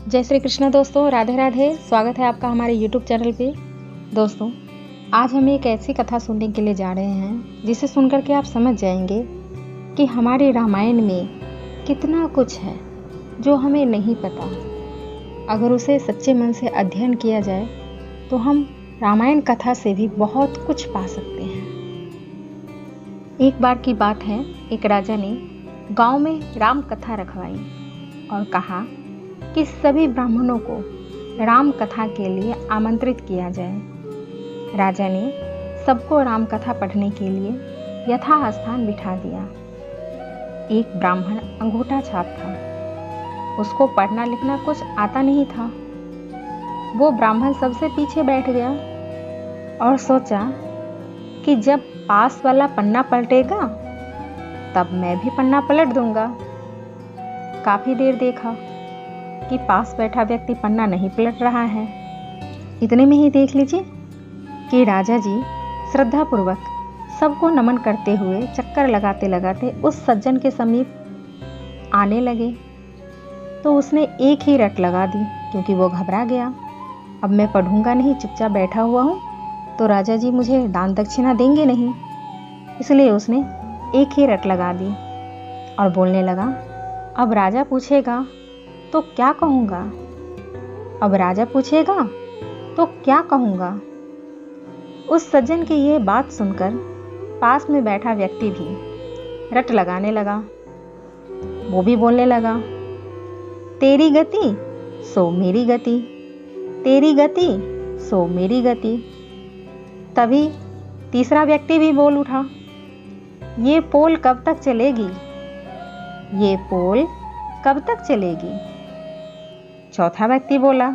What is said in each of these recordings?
जय श्री कृष्ण दोस्तों, राधे राधे। स्वागत है आपका हमारे YouTube चैनल पे। दोस्तों, आज हम एक ऐसी कथा सुनने के लिए जा रहे हैं जिसे सुनकर के आप समझ जाएंगे कि हमारे रामायण में कितना कुछ है जो हमें नहीं पता। अगर उसे सच्चे मन से अध्ययन किया जाए तो हम रामायण कथा से भी बहुत कुछ पा सकते हैं। एक बार की बात है, एक राजा ने गांव में राम कथा रखवाई और कहा कि सभी ब्राह्मणों को राम कथा के लिए आमंत्रित किया जाए। राजा ने सबको राम कथा पढ़ने के लिए यथास्थान बिठा दिया। एक ब्राह्मण अंगूठा छाप था, उसको पढ़ना लिखना कुछ आता नहीं था। वो ब्राह्मण सबसे पीछे बैठ गया और सोचा कि जब पास वाला पन्ना पलटेगा तब मैं भी पन्ना पलट दूंगा। काफी देर देखा कि पास बैठा व्यक्ति पन्ना नहीं पलट रहा है। इतने में ही देख लीजिए कि राजा जी श्रद्धापूर्वक सबको नमन करते हुए चक्कर लगाते लगाते उस सज्जन के समीप आने लगे। तो उसने एक ही रट लगा दी, क्योंकि वो घबरा गया। अब मैं पढ़ूंगा नहीं, चुपचाप बैठा हुआ हूँ तो राजा जी मुझे दान दक्षिणा देंगे नहीं, इसलिए उसने एक ही रट लगा दी और बोलने लगा, अब राजा पूछेगा तो क्या कहूँगा, अब राजा पूछेगा तो क्या कहूँगा। उस सज्जन की यह बात सुनकर पास में बैठा व्यक्ति भी रट लगाने लगा। वो भी बोलने लगा, तेरी गति सो मेरी गति, तेरी गति सो मेरी गति। तभी तीसरा व्यक्ति भी बोल उठा, ये पोल कब तक चलेगी, ये पोल कब तक चलेगी। चौथा व्यक्ति बोला,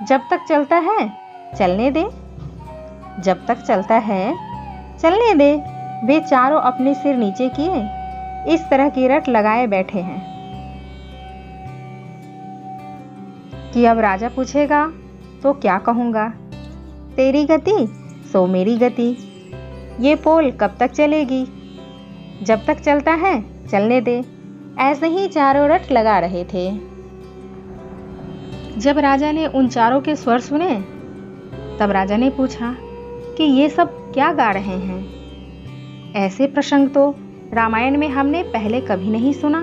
जब तक चलता है चलने दे, जब तक चलता है चलने दे। वे चारों अपने सिर नीचे किए इस तरह की रट लगाए बैठे हैं कि अब राजा पूछेगा तो क्या कहूँगा, तेरी गति सो मेरी गति, ये पोल कब तक चलेगी, जब तक चलता है चलने दे। ऐसे ही चारों रट लगा रहे थे। जब राजा ने उन चारों के स्वर सुने तब राजा ने पूछा कि ये सब क्या गा रहे हैं। ऐसे प्रसंग तो रामायण में हमने पहले कभी नहीं सुना।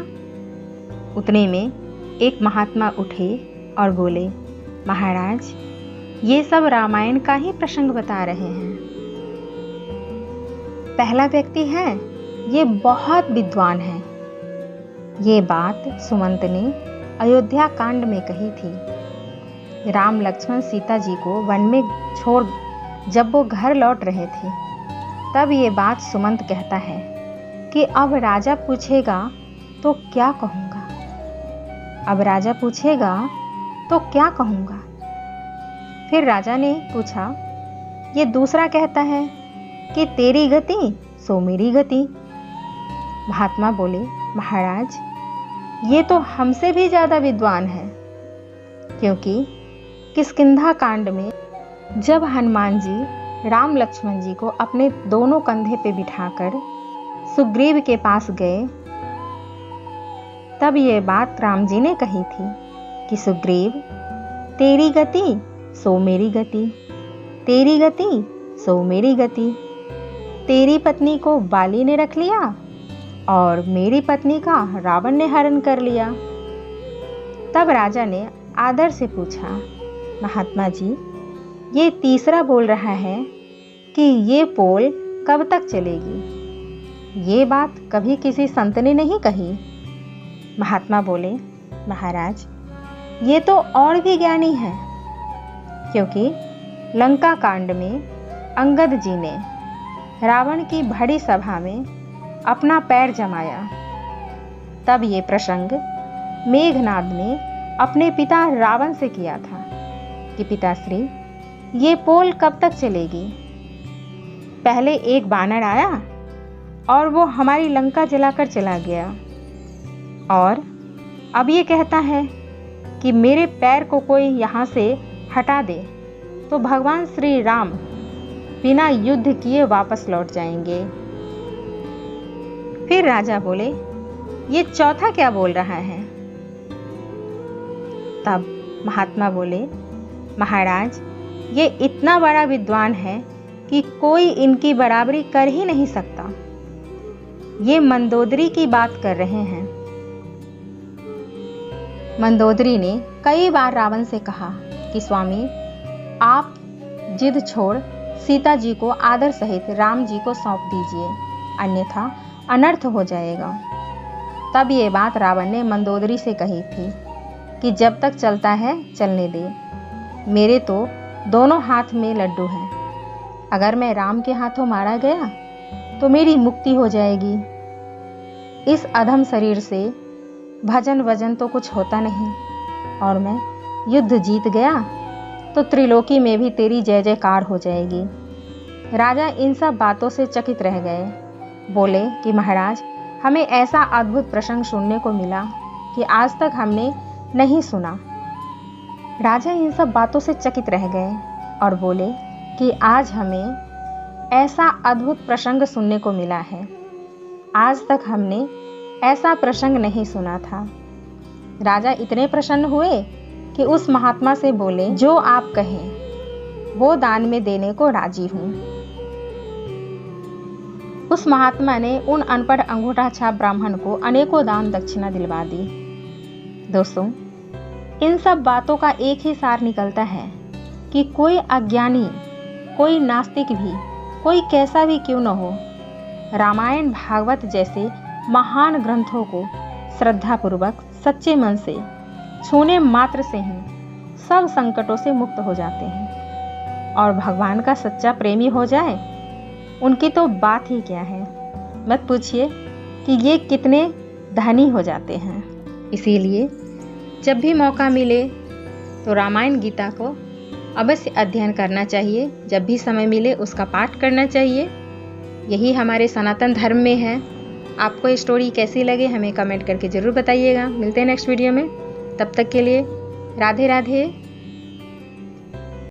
उतने में एक महात्मा उठे और बोले, महाराज, ये सब रामायण का ही प्रसंग बता रहे हैं। पहला व्यक्ति है, ये बहुत विद्वान है। ये बात सुमंत ने अयोध्या कांड में कही थी। राम लक्ष्मण सीता जी को वन में छोड़ जब वो घर लौट रहे थे तब ये बात सुमंत कहता है कि अब राजा पूछेगा तो क्या कहूँगा, अब राजा पूछेगा तो क्या कहूँगा। फिर राजा ने पूछा, ये दूसरा कहता है कि तेरी गति सो मेरी गति। महात्मा बोले, महाराज, ये तो हमसे भी ज़्यादा विद्वान है, क्योंकि किष्किंधा कांड में जब हनुमान जी राम लक्ष्मण जी को अपने दोनों कंधे पे बिठाकर सुग्रीव के पास गए तब ये बात राम जी ने कही थी कि सुग्रीव, तेरी गति सो मेरी गति, तेरी गति सो मेरी गति। तेरी पत्नी को बाली ने रख लिया और मेरी पत्नी का रावण ने हरण कर लिया। तब राजा ने आदर से पूछा, महात्मा जी, ये तीसरा बोल रहा है कि ये पोल कब तक चलेगी। ये बात कभी किसी संत ने नहीं कही। महात्मा बोले, महाराज, ये तो और भी ज्ञानी है, क्योंकि लंका कांड में अंगद जी ने रावण की बड़ी सभा में अपना पैर जमाया। तब ये प्रसंग मेघनाद ने अपने पिता रावण से किया था कि पिताश्री, ये पोल कब तक चलेगी। पहले एक बानर आया और वो हमारी लंका जलाकर चला गया, और अब ये कहता है कि मेरे पैर को कोई यहाँ से हटा दे तो भगवान श्री राम बिना युद्ध किए वापस लौट जाएंगे। फिर राजा बोले, ये चौथा क्या बोल रहा है। तब महात्मा बोले, महाराज, ये इतना बड़ा विद्वान है कि कोई इनकी बराबरी कर ही नहीं सकता। ये मंदोदरी की बात कर रहे हैं। मंदोदरी ने कई बार रावण से कहा कि स्वामी, आप जिद छोड़ सीता जी को आदर सहित राम जी को सौंप दीजिए, अन्यथा अनर्थ हो जाएगा। तब ये बात रावण ने मंदोदरी से कही थी कि जब तक चलता है चलने दे, मेरे तो दोनों हाथ में लड्डू हैं। अगर मैं राम के हाथों मारा गया तो मेरी मुक्ति हो जाएगी। इस अधम शरीर से भजन वजन तो कुछ होता नहीं, और मैं युद्ध जीत गया तो त्रिलोकी में भी तेरी जय जयकार हो जाएगी। राजा इन सब बातों से चकित रह गए। बोले कि महाराज, हमें ऐसा अद्भुत प्रसंग सुनने को मिला कि आज तक हमने नहीं सुना। राजा इन सब बातों से चकित रह गए और बोले कि आज हमें ऐसा अद्भुत प्रसंग सुनने को मिला है, आज तक हमने ऐसा प्रसंग नहीं सुना था। राजा इतने प्रसन्न हुए कि उस महात्मा से बोले, जो आप कहें वो दान में देने को राजी हूं। उस महात्मा ने उन अनपढ़ अंगूठा छाप ब्राह्मण को अनेकों दान दक्षिणा दिलवा दी। दोस्तों, इन सब बातों का एक ही सार निकलता है कि कोई अज्ञानी, कोई नास्तिक भी, कोई कैसा भी क्यों न हो, रामायण भागवत जैसे महान ग्रंथों को श्रद्धापूर्वक सच्चे मन से छूने मात्र से ही सब संकटों से मुक्त हो जाते हैं। और भगवान का सच्चा प्रेमी हो जाए, उनकी तो बात ही क्या है। मत पूछिए कि ये कितने धनी हो जाते हैं। इसीलिए जब भी मौका मिले तो रामायण गीता को अवश्य अध्ययन करना चाहिए। जब भी समय मिले उसका पाठ करना चाहिए। यही हमारे सनातन धर्म में है। आपको ये स्टोरी कैसी लगे हमें कमेंट करके ज़रूर बताइएगा। मिलते हैं नेक्स्ट वीडियो में। तब तक के लिए राधे राधे।